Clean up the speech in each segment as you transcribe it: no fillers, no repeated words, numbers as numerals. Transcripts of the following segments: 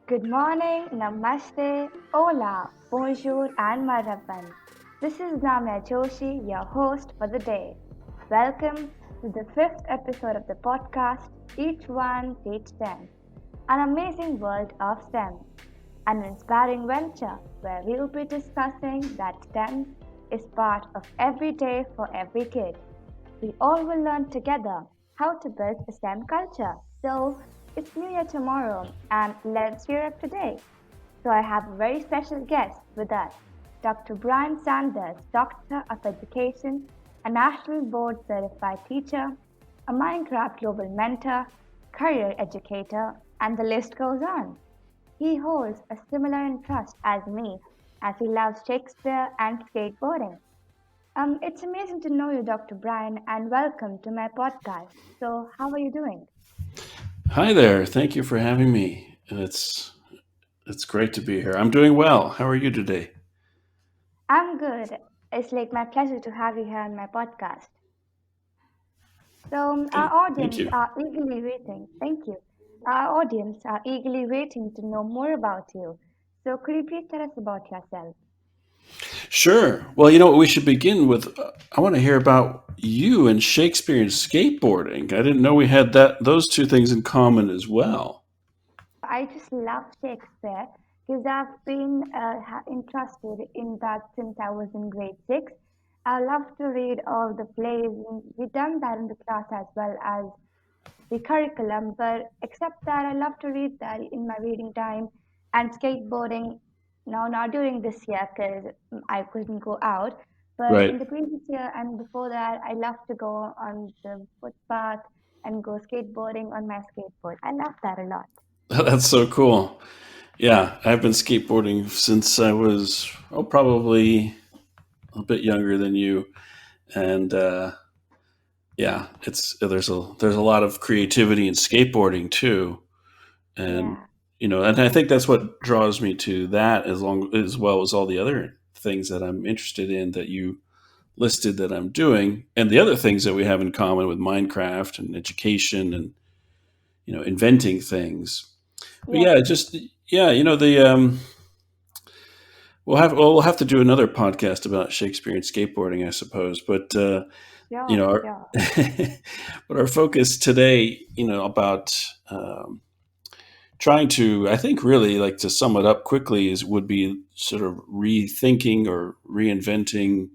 Good morning, namaste, hola, bonjour, and marhaban. This is Namya Joshi, your host for the day. Welcome to the fifth episode of the podcast, Each One Teach 10, an amazing world of STEM, an inspiring venture where we will be discussing that STEM is part of every day for every kid. We all will learn together how to build a STEM culture. So it's New Year tomorrow and let's cheer up today. So I have a very special guest with us, Dr. Bryan Sanders, Doctor of Education, a national board certified teacher, a Minecraft global mentor, career educator, and the list goes on. He holds a similar interest as me as he loves Shakespeare and skateboarding. It's amazing to know you, Dr. Bryan, and welcome to my podcast. So, how are you doing? Hi there. Thank you for having me. It's great to be here. I'm doing well. How are you today? I'm good. It's like my pleasure to have you here on my podcast. So, Okay, our thank audience you. are eagerly waiting. Thank you. Our audience are eagerly waiting to know more about you. So, could you please tell us about yourself? Sure. Well, you know what we should begin with. I want to hear about you and Shakespeare and skateboarding. I didn't know we had those two things in common as well. I just love Shakespeare because I've been interested in that since I was in grade six. I love to read all the plays, and we've done that in the class as well as the curriculum. But except that, I love to read that in my reading time and skateboarding. Now, not during this year because I couldn't go out, but in Right. the previous year and before that, I love to go on the footpath and go skateboarding on my skateboard. I love that a lot. That's so cool. Yeah, I've been skateboarding since I was probably a bit younger than you, and yeah, it's there's a lot of creativity in skateboarding too. And Yeah. and I think that's what draws me to that, as well as all the other things that I'm interested in that you listed that I'm doing, and the other things that we have in common with Minecraft and education and inventing things. But Yes. yeah, just yeah, the we'll have to do another podcast about Shakespeare and skateboarding, I suppose. But Sure, our sure. but our focus today, about trying to, I think, really, like, to sum it up quickly, is would be sort of rethinking or reinventing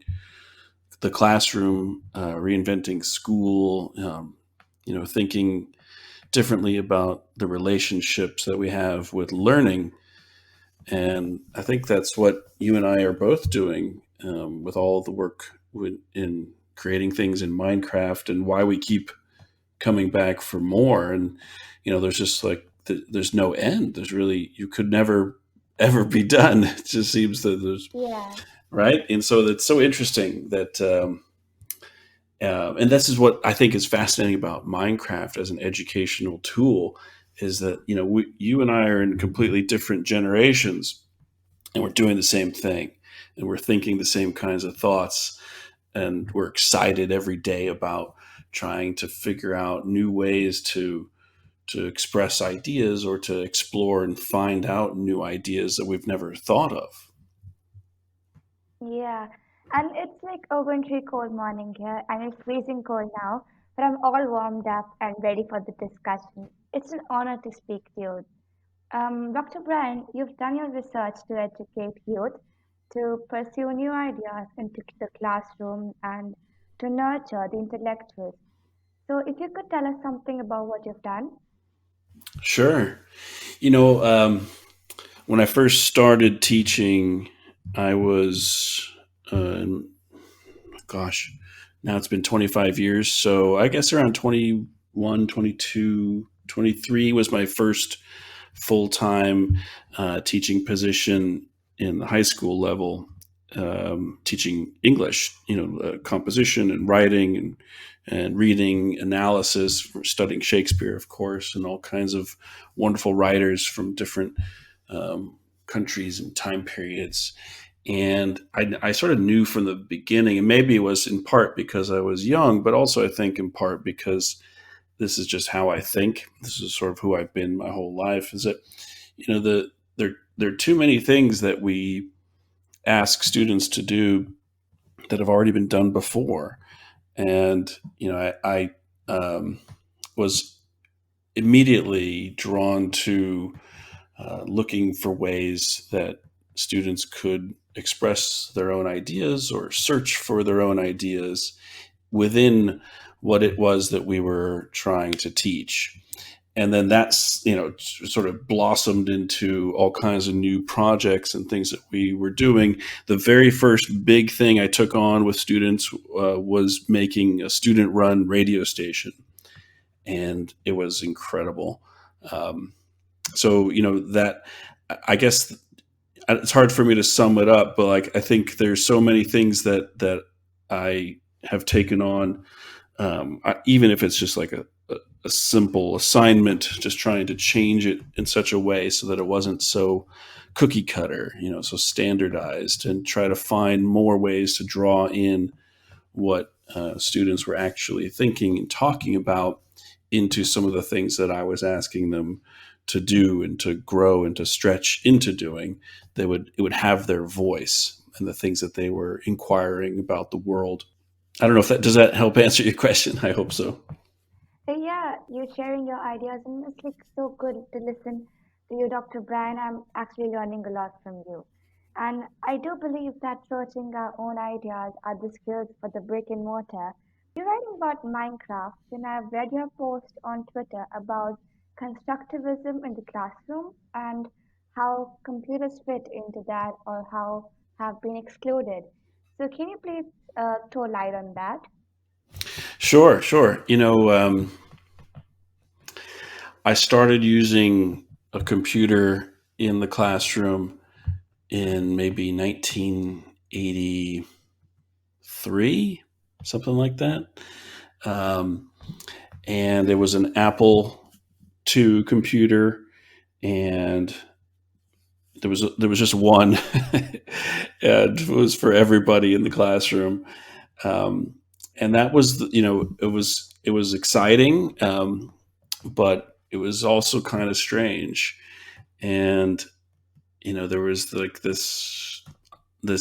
the classroom, reinventing school, thinking differently about the relationships that we have with learning. And I think that's what you and I are both doing, with all the work in creating things in Minecraft, and why we keep coming back for more. And there's just like there's no end. There's really, you could never ever be done. It just seems that there's, Yeah. right. And so that's so interesting that and this is what I think is fascinating about Minecraft as an educational tool, is that you and I are in completely different generations, and we're doing the same thing, and we're thinking the same kinds of thoughts, and we're excited every day about trying to figure out new ways to express ideas, or to explore and find out new ideas that we've never thought of. Yeah. And it's like a wintry cold morning here, and it's freezing cold now, but I'm all warmed up and ready for the discussion. It's an honor to speak to you. Dr. Bryan, you've done your research to educate youth, to pursue new ideas into the classroom, and to nurture the intellectuals. So, if you could tell us something about what you've done. Sure. You know, when I first started teaching, I was, gosh, now it's been 25 years. So I guess around 21, 22, 23 was my first full time teaching position in the high school level, teaching English, composition and writing and reading analysis, studying Shakespeare, of course, and all kinds of wonderful writers from different countries and time periods. And I sort of knew from the beginning, and maybe it was in part because I was young, but also I think in part because this is just how I think. This is sort of who I've been my whole life. Is that there are too many things that we ask students to do that have already been done before. And I was immediately drawn to looking for ways that students could express their own ideas or search for their own ideas within what it was that we were trying to teach. And then that's, sort of blossomed into all kinds of new projects and things that we were doing. The very first big thing I took on with students was making a student-run radio station. And it was incredible. So, that, I guess it's hard for me to sum it up, but like, I think there's so many things that I have taken on, even if it's just like a simple assignment, just trying to change it in such a way so that it wasn't so cookie cutter, so standardized, and try to find more ways to draw in what students were actually thinking and talking about into some of the things that I was asking them to do and to grow and to stretch into doing. It would have their voice and the things that they were inquiring about the world. I don't know if does that help answer your question? I hope so. Yeah, you sharing your ideas, and it's like so good to listen to you, Dr. Bryan. I'm actually learning a lot from you. And I do believe that searching our own ideas are the skills for the brick and mortar. You're writing about Minecraft, and I've read your post on Twitter about constructivism in the classroom and how computers fit into that or how have been excluded. So can you please throw light on that? Sure. I started using a computer in the classroom in maybe 1983, something like that. And it was an Apple II computer, and there was just one, and it was for everybody in the classroom. And that was, it was exciting, but it was also kind of strange. And there was like this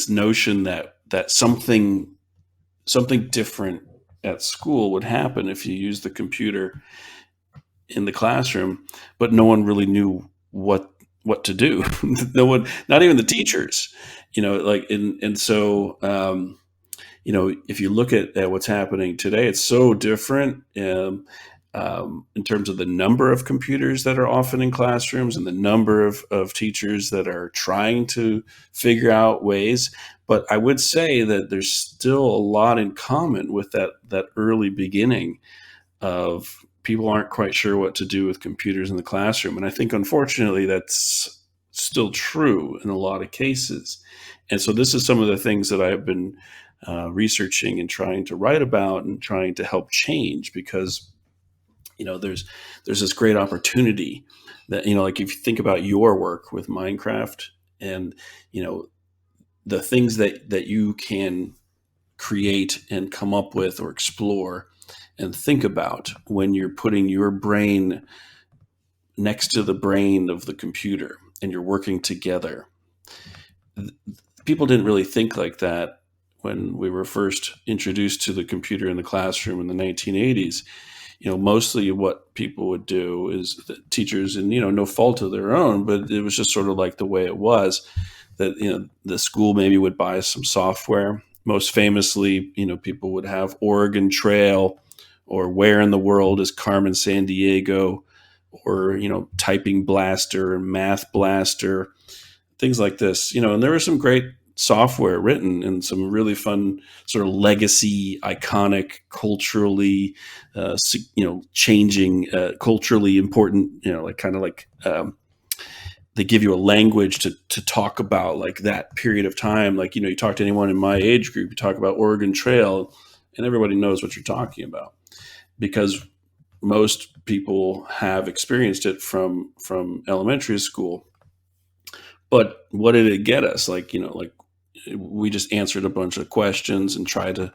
notion that something different at school would happen if you used the computer in the classroom, but no one really knew what to do. No one, not even the teachers, and so if you look at what's happening today, it's so different. In terms of the number of computers that are often in classrooms and the number of teachers that are trying to figure out ways. But I would say that there's still a lot in common with that early beginning of people aren't quite sure what to do with computers in the classroom. And I think, unfortunately, that's still true in a lot of cases. And so this is some of the things that I've been researching and trying to write about and trying to help change, because there's this great opportunity that, like if you think about your work with Minecraft and, the things that you can create and come up with or explore and think about when you're putting your brain next to the brain of the computer and you're working together. People didn't really think like that when we were first introduced to the computer in the classroom in the 1980s. Mostly what people would do is that teachers, and, no fault of their own, but it was just sort of like the way it was, that, the school maybe would buy some software. Most famously, people would have Oregon Trail or Where in the World is Carmen Sandiego, or, Typing Blaster and Math Blaster, things like this, and there was some great software written and some really fun sort of legacy, iconic, culturally, changing, culturally important, they give you a language to talk about like that period of time. Like, you talk to anyone in my age group, you talk about Oregon Trail and everybody knows what you're talking about, because most people have experienced it from elementary school. But what did it get us? Like we just answered a bunch of questions and tried to,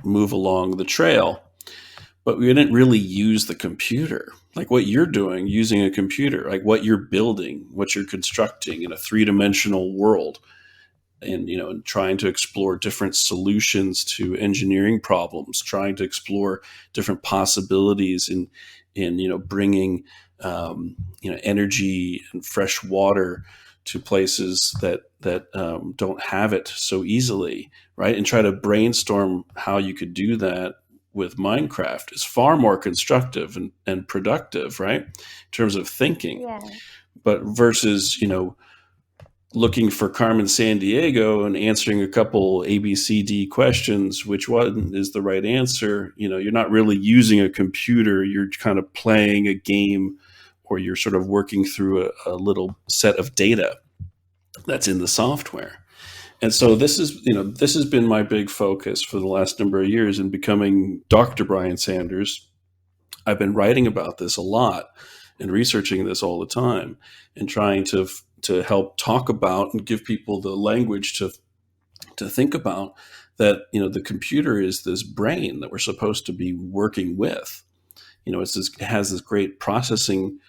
move along the trail, but we didn't really use the computer. like what you're doing using a computer, like what you're building, what you're constructing in a three-dimensional world, and and trying to explore different solutions to engineering problems, trying to explore different possibilities in bringing energy and fresh water to places that don't have it so easily, right? And try to brainstorm how you could do that with Minecraft is far more constructive and productive, right? In terms of thinking, Yeah. but versus looking for Carmen San Diego and answering a couple ABCD questions, which one is the right answer? You're not really using a computer. You're kind of playing a game, or you're sort of working through a little set of data that's in the software. And so this has been my big focus for the last number of years in becoming Dr. Bryan Sanders. I've been writing about this a lot and researching this all the time and trying to help talk about and give people the language to think about that the computer is this brain that we're supposed to be working with. It has this great processing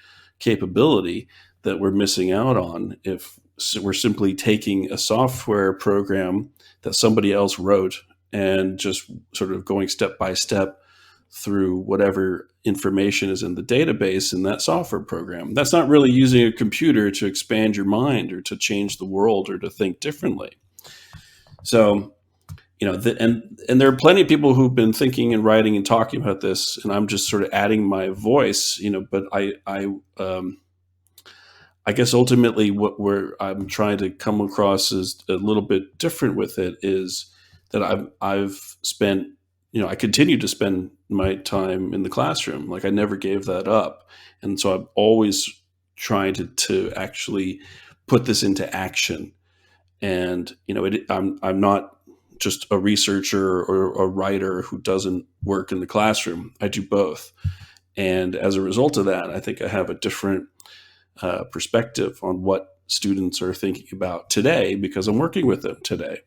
capability that we're missing out on if we're simply taking a software program that somebody else wrote and just sort of going step by step through whatever information is in the database in that software program. That's not really using a computer to expand your mind or to change the world or to think differently. So, and there are plenty of people who've been thinking and writing and talking about this, and I'm just sort of adding my voice, but I guess ultimately where I'm trying to come across as a little bit different with it is that I've spent, I continue to spend my time in the classroom. Like I never gave that up. And so I'm always trying to actually put this into action. And, I'm not just a researcher or a writer who doesn't work in the classroom. I do both. And as a result of that, I think I have a different perspective on what students are thinking about today because I'm working with them today.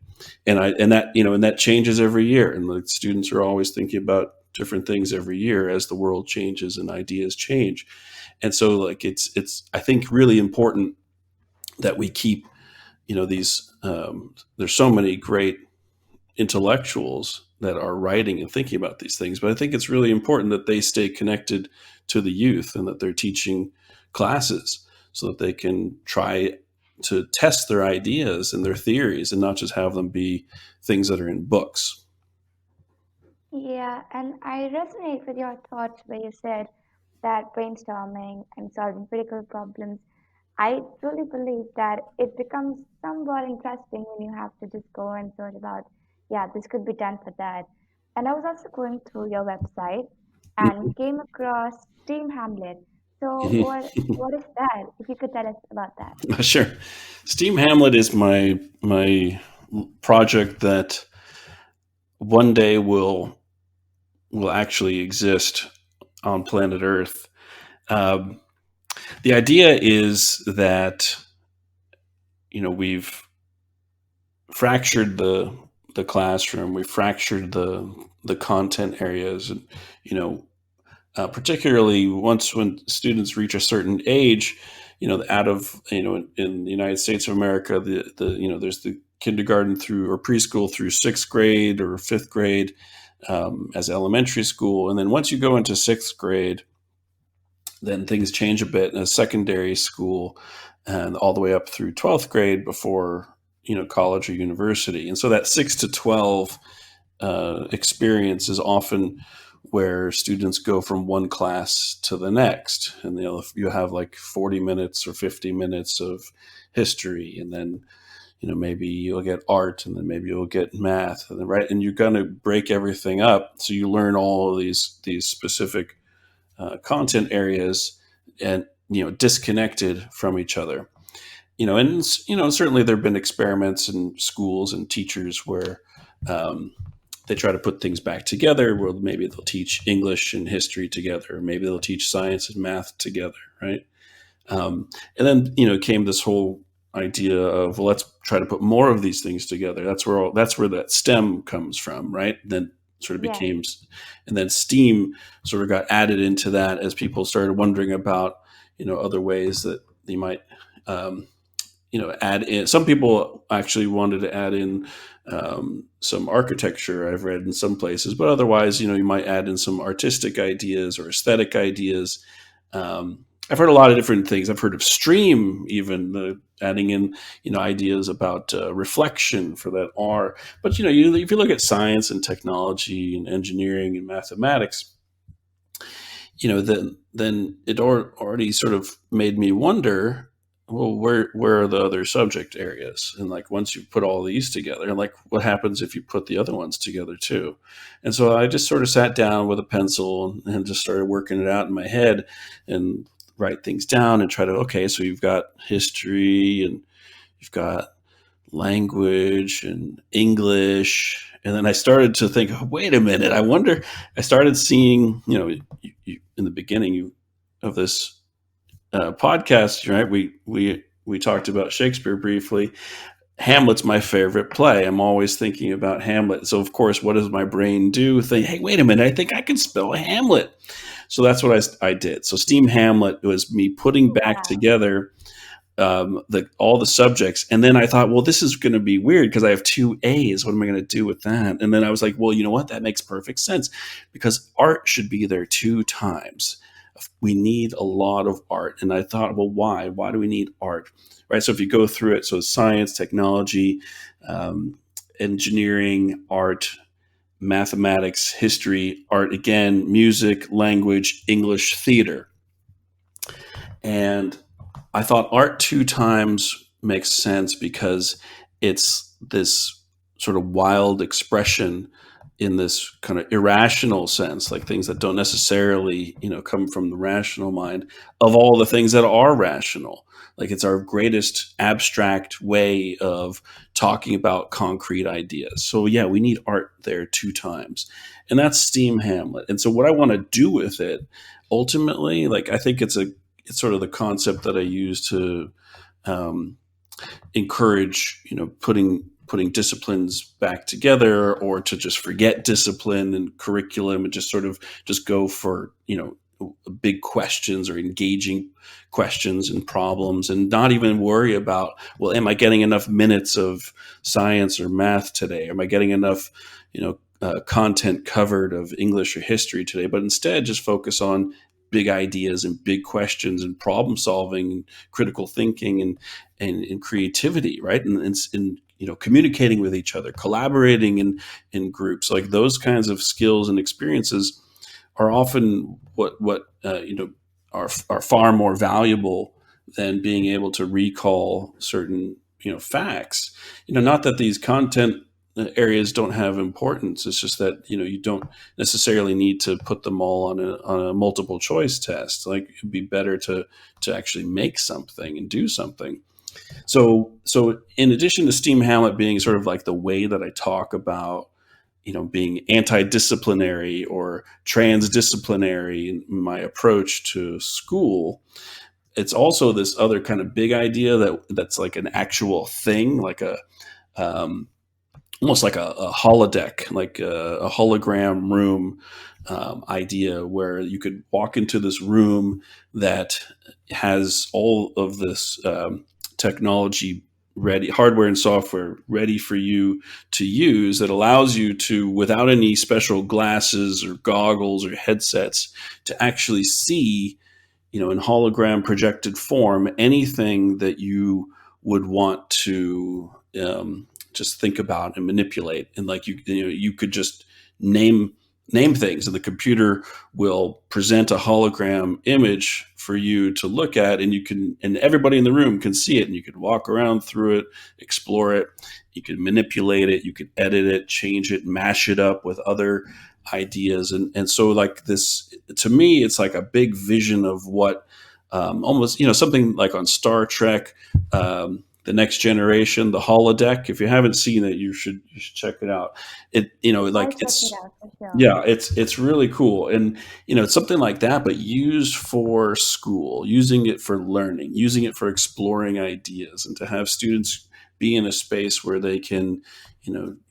And that changes every year. And the students are always thinking about different things every year as the world changes and ideas change. And so like it's I think really important that we keep these there's so many great intellectuals that are writing and thinking about these things, but I think it's really important that they stay connected to the youth and that they're teaching classes so that they can try to test their ideas and their theories and not just have them be things that are in books. Yeah, and I resonate with your thoughts where you said that brainstorming and solving critical problems. I truly believe that it becomes somewhat interesting when you have to just go and search about, yeah, this could be done for that. And I was also going through your website and came across Steam Hamlet. So what is that? If you could tell us about that. Sure. Steam Hamlet is my project that one day will actually exist on planet Earth. The idea is that we've fractured the classroom, we've fractured the content areas, and particularly when students reach a certain age, out of in the United States of America, there's the kindergarten through or preschool through sixth grade or fifth grade as elementary school, and then once you go into sixth grade, then things change a bit in a secondary school, and all the way up through 12th grade before college or university. And so that 6 to 12 experience is often where students go from one class to the next, and you have like 40 minutes or 50 minutes of history, and then maybe you'll get art, and then maybe you'll get math, and then and you're going to break everything up so you learn all of these specific content areas and disconnected from each other. And certainly there have been experiments in schools and teachers where they try to put things back together, where maybe they'll teach English and history together, or maybe they'll teach science and math together, right? And then came this whole idea of, well, let's try to put more of these things together. That's where that STEM comes from, right? Then sort of Yes. became, and then STEAM sort of got added into that as people started wondering about, other ways that they might, add in. Some people actually wanted to add in some architecture, I've read in some places, but otherwise, you might add in some artistic ideas or aesthetic ideas. I've heard a lot of different things. I've heard of stream, even adding in, ideas about reflection for that R. But if you look at science and technology and engineering and mathematics, then it already sort of made me wonder, well, where are the other subject areas? And like, once you put all these together, and like, what happens if you put the other ones together too? And so I just sort of sat down with a pencil and just started working it out in my head and write things down and try to, okay, so you've got history and you've got language and English. And then I started to think, oh, wait a minute, I started seeing, in the beginning of this podcast, right? We talked about Shakespeare briefly. Hamlet's my favorite play. I'm always thinking about Hamlet. So of course, what does my brain do? Think, hey, wait a minute, I think I can spell Hamlet. So that's what I did. So STEAM Hamlet was me putting back together all the subjects. And then I thought, well, this is going to be weird because I have 2 A's. What am I going to do with that? And then I was like, well, you know what? That makes perfect sense, because art should be there 2 times. We need a lot of art. And I thought, well, why? Why do we need art? Right. So if you go through it, so science, technology, engineering, art, mathematics, history, art again, music, language, English, theater. And I thought art 2 times makes sense because it's this sort of wild expression in this kind of irrational sense, like things that don't necessarily, come from the rational mind, of all the things that are rational. Like, it's our greatest abstract way of talking about concrete ideas. So yeah, we need art there 2 times. And that's STEAM Hamlet. And so what I want to do with it ultimately, like, I think it's sort of the concept that I use to encourage, putting disciplines back together, or to just forget discipline and curriculum and just sort of just go for, big questions or engaging questions and problems, and not even worry about, well, am I getting enough minutes of science or math today? Am I getting enough, content covered of English or history today? But instead just focus on big ideas and big questions and problem solving and critical thinking and creativity, right? And communicating with each other, collaborating in groups. Like, those kinds of skills and experiences are often what are far more valuable than being able to recall certain facts. Not that these content areas don't have importance. It's just that you don't necessarily need to put them all on a multiple choice test. Like, it'd be better to actually make something and do something. So in addition to STEAM Hamlet being sort of like the way that I talk about, being anti-disciplinary or transdisciplinary in my approach to school, it's also this other kind of big idea that's like an actual thing, like almost like a holodeck, like a hologram room idea, where you could walk into this room that has all of this technology ready, hardware and software ready for you to use, that allows you to, without any special glasses or goggles or headsets, to actually see, in hologram projected form, anything that you would want to just think about and manipulate. And like, you could just name things, and the computer will present a hologram image for you to look at, and everybody in the room can see it, and you could walk around through it, explore it, you could manipulate it, you could edit it, change it, mash it up with other ideas. And so, like, this, to me, it's like a big vision of what almost, something like on Star Trek, the next generation, the holodeck. If you haven't seen it, you should check it out. It I'll like check it it's out for sure. yeah, it's really cool, and it's something like that, but used for school, using it for learning, using it for exploring ideas, and to have students be in a space where they can,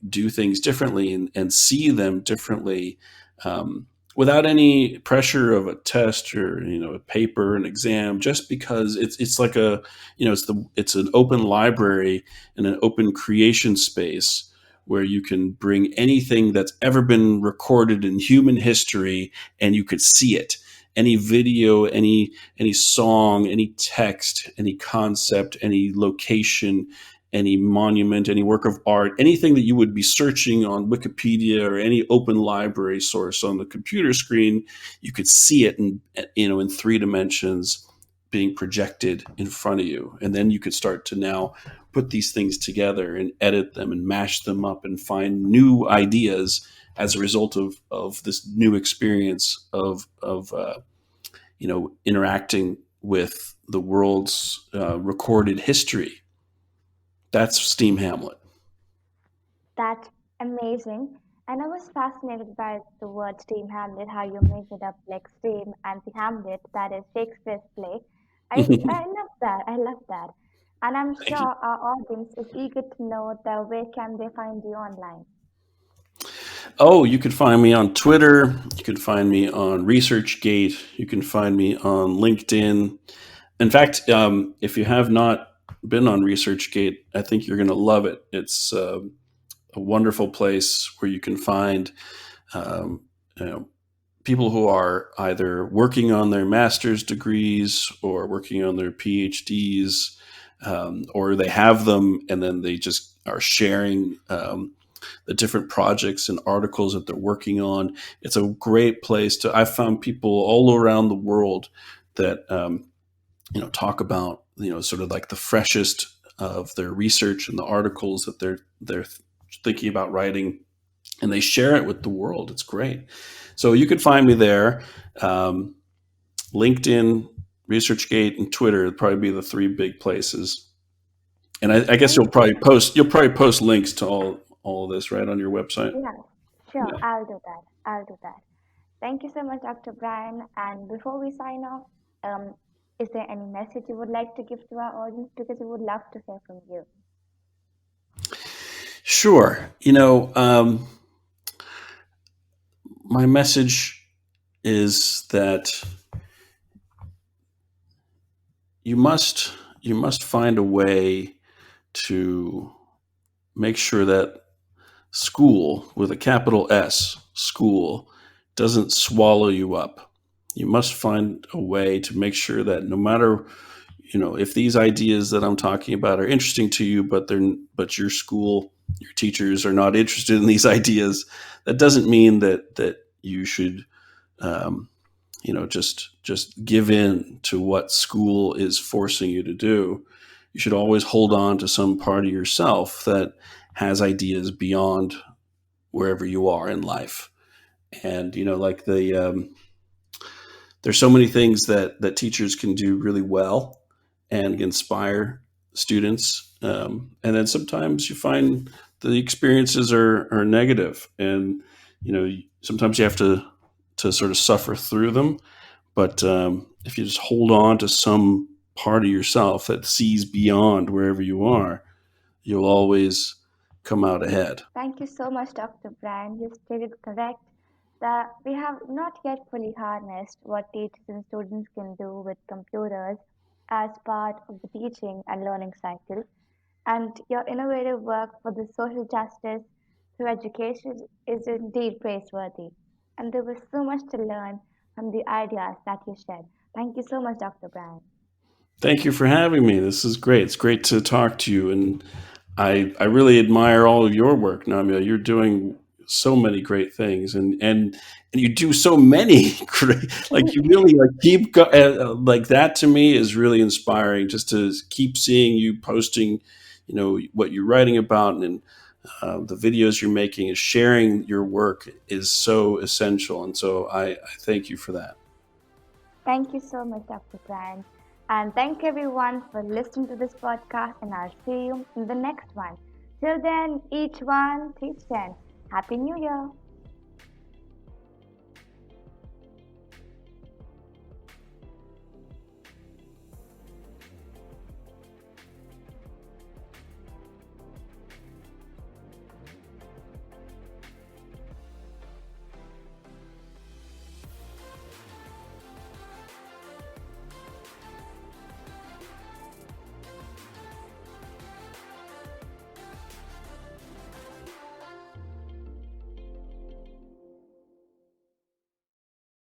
do things differently and see them differently, without any pressure of a test or a paper, an exam, just because it's like it's an open library and an open creation space where you can bring anything that's ever been recorded in human history and you could see it. Any video, any song, any text, any concept, any location, any monument, any work of art, anything that you would be searching on Wikipedia or any open library source on the computer screen, you could see it in 3 dimensions being projected in front of you. And then you could start to now put these things together and edit them and mash them up and find new ideas as a result of this new experience of interacting with the world's recorded history. That's STEAM Hamlet. That's amazing. And I was fascinated by the word steam Hamlet, how you made it up like steam and the Hamlet, that is Shakespeare's play. I love that. I love that. And I'm sure Thank you. our audience is eager to know that where can they find you online. Oh, you can find me on Twitter. You can find me on ResearchGate. You can find me on LinkedIn. In fact, if you have not been on ResearchGate, I think you're going to love it. It's a wonderful place where you can find um, you know, people who are either working on their master's degrees or working on their PhDs, or they have them and then they just are sharing the different projects and articles that they're working on. It's a great place to. I've found people all around the world that talk about sort of like the freshest of their research and the articles that they're thinking about writing, and they share it with the world. It's great. So you could find me there. LinkedIn, ResearchGate, and Twitter would probably be the 3 big places. And I guess Thank you'll you. probably post links to all of this right on your website. Yeah, sure. Yeah. I'll do that. I'll do that. Thank you so much, Dr. Bryan. And before we sign off, um, is there any message you would like to give to our audience? Because we would love to hear from you. Sure. My message is that you must find a way to make sure that school, with a capital S, school, doesn't swallow you up. You must find a way to make sure that no matter if these ideas that I'm talking about are interesting to you, but your school, your teachers are not interested in these ideas, that doesn't mean that you should just give in to what school is forcing you to do. You should always hold on to some part of yourself that has ideas beyond wherever you are in life. And like there's so many things that teachers can do really well and inspire students. And then sometimes you find the experiences are negative, and sometimes you have to sort of suffer through them. But if you just hold on to some part of yourself that sees beyond wherever you are, you'll always come out ahead. Thank you so much, Dr. Bryan. You stated correct that we have not yet fully harnessed what teachers and students can do with computers as part of the teaching and learning cycle. And your innovative work for the social justice through education is indeed praiseworthy. And there was so much to learn from the ideas that you shared. Thank you so much, Dr. Bryan. Thank you for having me. This is great. It's great to talk to you, and I really admire all of your work, Namya. You're doing so many great things, and you do so many great. Like you really keep like that. To me, is really inspiring. Just to keep seeing you posting, what you're writing about, and the videos you're making, and sharing your work is so essential. And so I thank you for that. Thank you so much, Dr. Bryan. And thank everyone for listening to this podcast, and I'll see you in the next one. Till then, each one teach 10. Happy New Year!